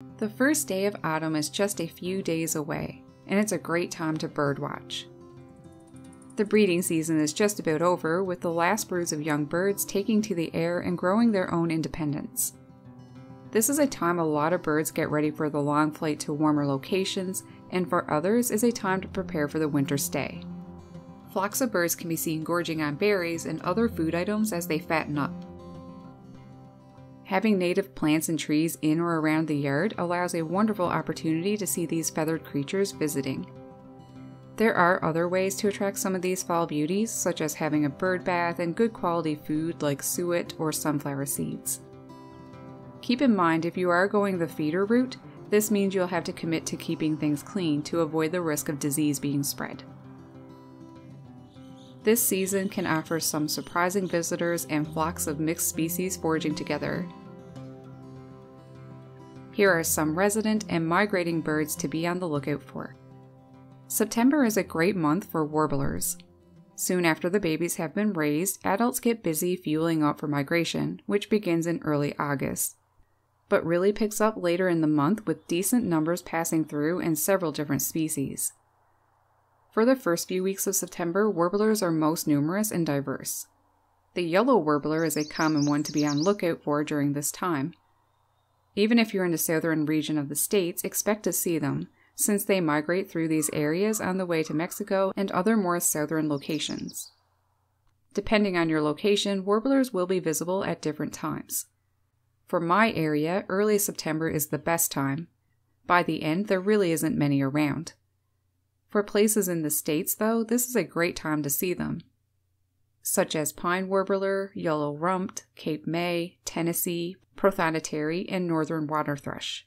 The first day of autumn is just a few days away, and it's a great time to birdwatch. The breeding season is just about over, with the last broods of young birds taking to the air and growing their own independence. This is a time a lot of birds get ready for the long flight to warmer locations, and for others is a time to prepare for the winter stay. Flocks of birds can be seen gorging on berries and other food items as they fatten up. Having native plants and trees in or around the yard allows a wonderful opportunity to see these feathered creatures visiting. There are other ways to attract some of these fall beauties, such as having a bird bath and good quality food like suet or sunflower seeds. Keep in mind, if you are going the feeder route, this means you'll have to commit to keeping things clean to avoid the risk of disease being spread. This season can offer some surprising visitors and flocks of mixed species foraging together. Here are some resident and migrating birds to be on the lookout for. September is a great month for warblers. Soon after the babies have been raised, adults get busy fueling up for migration, which begins in early August, but really picks up later in the month with decent numbers passing through and several different species. For the first few weeks of September, warblers are most numerous and diverse. The yellow warbler is a common one to be on lookout for during this time. Even if you're in the southern region of the states, expect to see them, since they migrate through these areas on the way to Mexico and other more southern locations. Depending on your location, warblers will be visible at different times. For my area, early September is the best time. By the end, there really isn't many around. For places in the States, though, this is a great time to see them, such as pine warbler, yellow-rumped, Cape May, Tennessee, Prothonotary, and northern waterthrush.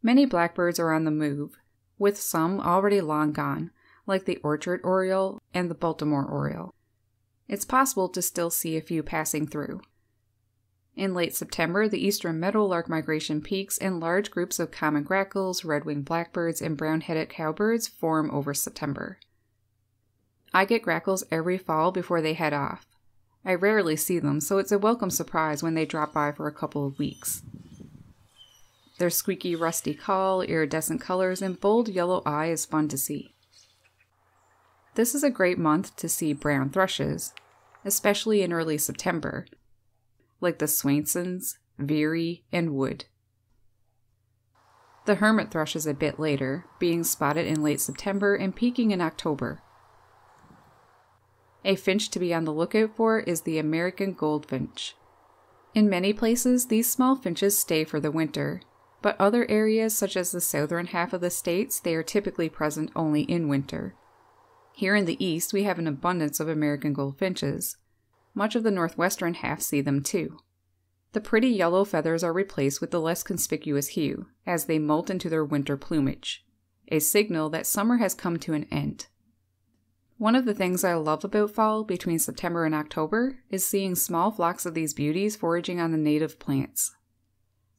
Many blackbirds are on the move, with some already long gone, like the Orchard Oriole and the Baltimore Oriole. It's possible to still see a few passing through. In late September, the eastern meadowlark migration peaks and large groups of common grackles, red-winged blackbirds, and brown-headed cowbirds form over September. I get grackles every fall before they head off. I rarely see them, so it's a welcome surprise when they drop by for a couple of weeks. Their squeaky, rusty call, iridescent colors, and bold yellow eye is fun to see. This is a great month to see brown thrushes, especially in early September, like the Swainsons, Veery, and Wood. The Hermit Thrush is a bit later, being spotted in late September and peaking in October. A finch to be on the lookout for is the American Goldfinch. In many places, these small finches stay for the winter, but other areas such as the southern half of the states, they are typically present only in winter. Here in the east, we have an abundance of American goldfinches. Much of the northwestern half see them too. The pretty yellow feathers are replaced with the less conspicuous hue, as they molt into their winter plumage, a signal that summer has come to an end. One of the things I love about fall, between September and October, is seeing small flocks of these beauties foraging on the native plants.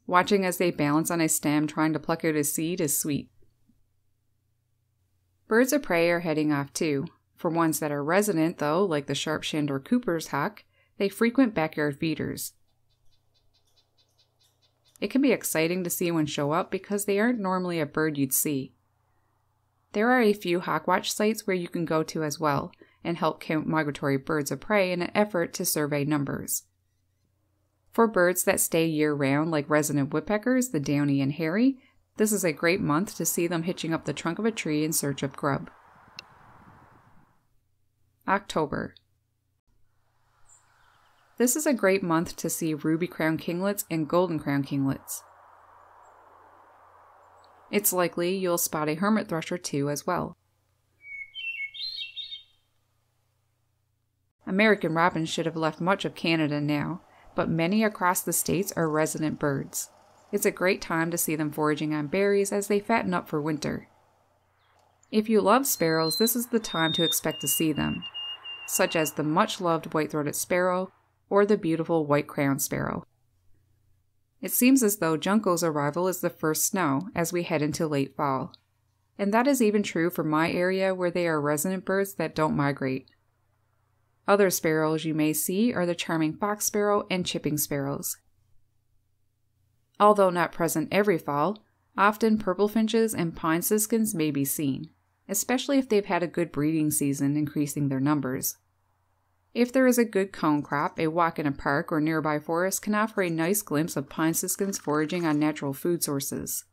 Watching as they balance on a stem trying to pluck out a seed is sweet. Birds of prey are heading off too. For ones that are resident, though, like the Sharp-shinned or Cooper's hawk, they frequent backyard feeders. It can be exciting to see one show up because they aren't normally a bird you'd see. There are a few hawkwatch sites where you can go to as well, and help count migratory birds of prey in an effort to survey numbers. For birds that stay year-round, like resident woodpeckers, the Downy and hairy, this is a great month to see them hitching up the trunk of a tree in search of grub. October. This is a great month to see ruby-crowned kinglets and golden-crowned kinglets. It's likely you'll spot a hermit thrush or two as well. American robins should have left much of Canada now, but many across the states are resident birds. It's a great time to see them foraging on berries as they fatten up for winter. If you love sparrows, this is the time to expect to see them, such as the much-loved white-throated sparrow or the beautiful white-crowned sparrow. It seems as though Junco's arrival is the first snow as we head into late fall, and that is even true for my area where they are resident birds that don't migrate. Other sparrows you may see are the charming fox sparrow and chipping sparrows. Although not present every fall, often purple finches and pine siskins may be seen, especially if they've had a good breeding season increasing their numbers. If there is a good cone crop, a walk in a park or nearby forest can offer a nice glimpse of pine siskins foraging on natural food sources,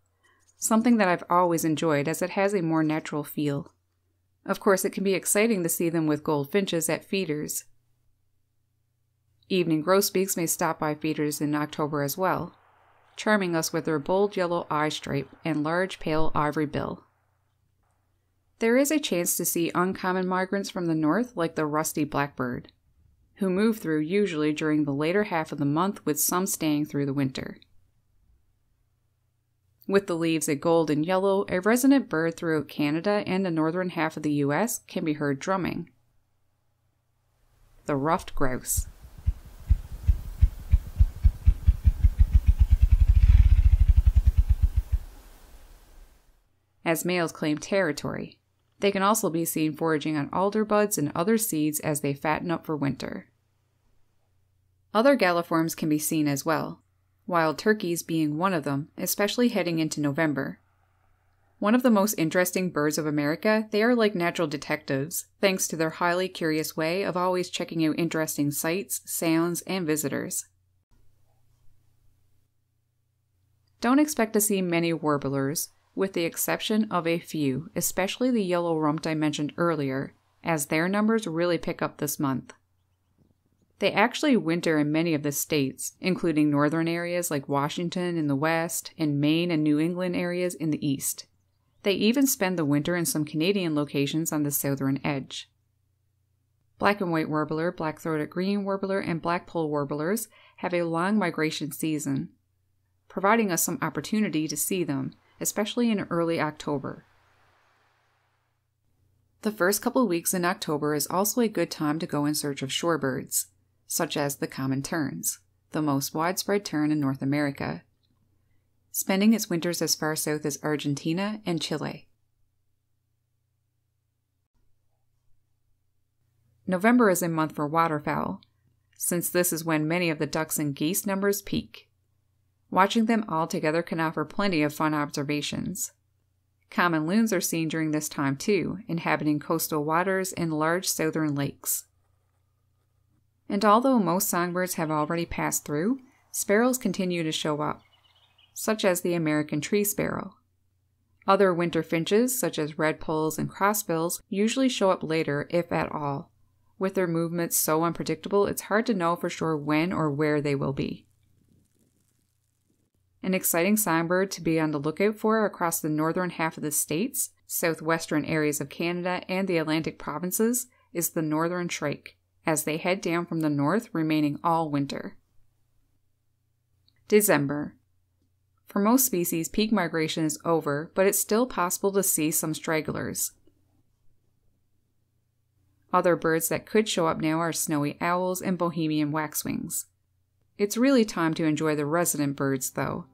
something that I've always enjoyed as it has a more natural feel. Of course, it can be exciting to see them with goldfinches at feeders. Evening grosbeaks may stop by feeders in October as well, charming us with their bold yellow eye stripe and large pale ivory bill. There is a chance to see uncommon migrants from the north like the rusty blackbird, who move through usually during the later half of the month with some staying through the winter. With the leaves a gold and yellow, a resident bird throughout Canada and the northern half of the US can be heard drumming. The ruffed grouse. As males claim territory, they can also be seen foraging on alder buds and other seeds as they fatten up for winter. Other galliforms can be seen as well, wild turkeys being one of them, especially heading into November. One of the most interesting birds of America, they are like natural detectives, thanks to their highly curious way of always checking out interesting sights, sounds, and visitors. Don't expect to see many warblers, with the exception of a few, especially the yellow-rumped I mentioned earlier, as their numbers really pick up this month. They actually winter in many of the states, including northern areas like Washington in the west and Maine and New England areas in the east. They even spend the winter in some Canadian locations on the southern edge. Black and white warbler, black-throated green warbler, and black-poll warblers have a long migration season, providing us some opportunity to see them, especially in early October. The first couple weeks in October is also a good time to go in search of shorebirds, such as the common terns, the most widespread tern in North America, spending its winters as far south as Argentina and Chile. November is a month for waterfowl, since this is when many of the ducks and geese numbers peak. Watching them all together can offer plenty of fun observations. Common loons are seen during this time too, inhabiting coastal waters and large southern lakes. And although most songbirds have already passed through, sparrows continue to show up, such as the American tree sparrow. Other winter finches, such as redpolls and crossbills, usually show up later, if at all. With their movements so unpredictable, it's hard to know for sure when or where they will be. An exciting songbird to be on the lookout for across the northern half of the states, southwestern areas of Canada, and the Atlantic provinces is the northern shrike, as they head down from the north, remaining all winter. December. For most species, peak migration is over, but it's still possible to see some stragglers. Other birds that could show up now are snowy owls and Bohemian waxwings. It's really time to enjoy the resident birds, though.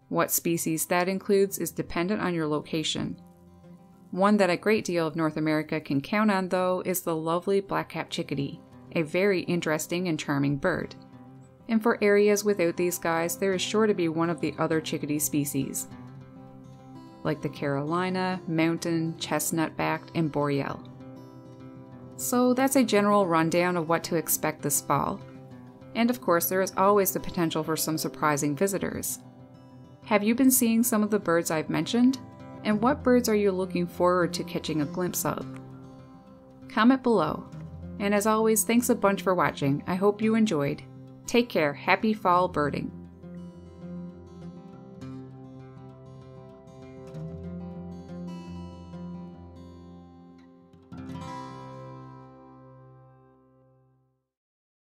What species that includes is dependent on your location. One that a great deal of North America can count on, though, is the lovely black-capped chickadee, a very interesting and charming bird. And for areas without these guys, there is sure to be one of the other chickadee species, like the Carolina, mountain, chestnut-backed, and boreal. So that's a general rundown of what to expect this fall. And of course, there is always the potential for some surprising visitors. Have you been seeing some of the birds I've mentioned? And what birds are you looking forward to catching a glimpse of? Comment below. And as always, thanks a bunch for watching. I hope you enjoyed. Take care. Happy fall birding.